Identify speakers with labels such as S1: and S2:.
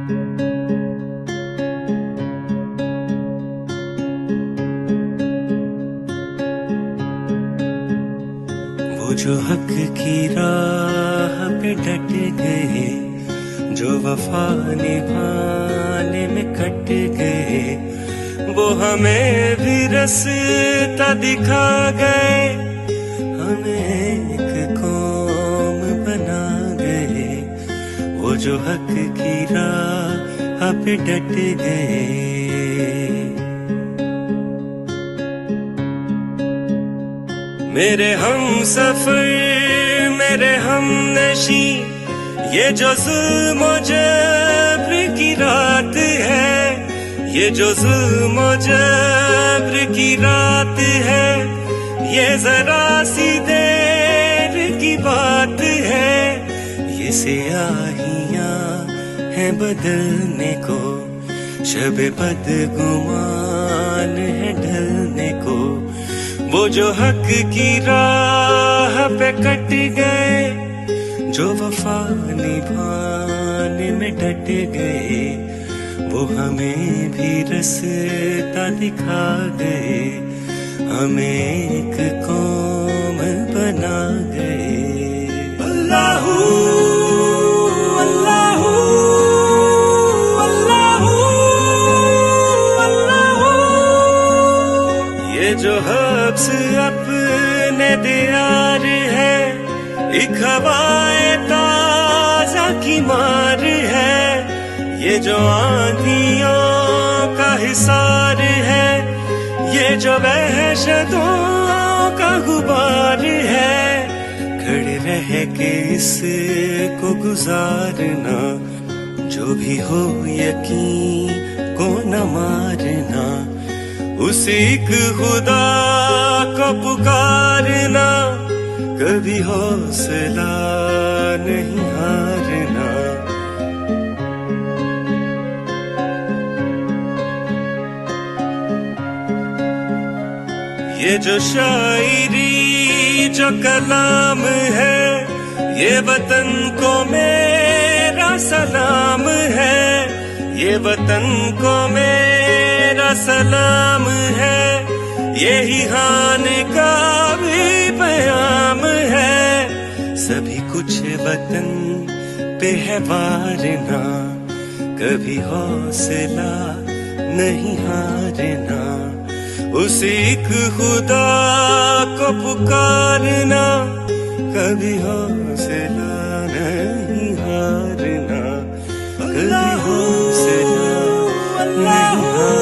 S1: وہ جو حق کی راہ پہ ڈٹ گئے، جو وفا نبھانے میں کٹ گئے، وہ ہمیں بھی رستہ دکھا گئے، ہمیں ایک قوم بنا گئے۔ وہ جو حق کی راہ پہ ڈٹ گئے۔ میرے ہم سفر، میرے ہم نشی، یہ جو ظلم و جبر کی رات ہے، یہ جو ظلم و جبر کی رات ہے، یہ ذرا سی دیر کی بات ہے۔ یہ سیاہیاں ہیں بدلنے کو، شب بدگمان ہے ڈھلنے کو۔ وہ جو حق کی راہ پہ کٹ گئے، جو وفا نبھانے میں ڈٹ گئے، وہ ہمیں بھی رستہ دکھا گئے، ہمیں ایک قوم بنا گئے۔ اللہ اللہ اللہ اللہ، یہ جو حبس اپنے دیار ہے، ایک ہوائے تازہ کی مار ہے، یہ جو آندھیوں کا حصار ہے، یہ جو وحشتوں کا غبار ہے، کھڑے رہ کے اس کو گزارنا، جو بھی ہو یقین کو نہ مارنا، اس ایک خدا کو پکارنا، کبھی حوصلہ نہیں ہارنا۔ یہ جو شاعری جو کلام ہے، یہ وطن کو میرا سلام ہے، یہ وطن کو میرا سلام ہے، یہی ہان کا بھی پیام ہے۔ سبھی کچھ وطن پہ ہے وارنا، کبھی حوصلہ نہیں ہارنا، اس ایک خدا کو پکارنا، کبھی حوصلہ نہیں ہارنا، کبھی حوصلہ نہیں ہارنا۔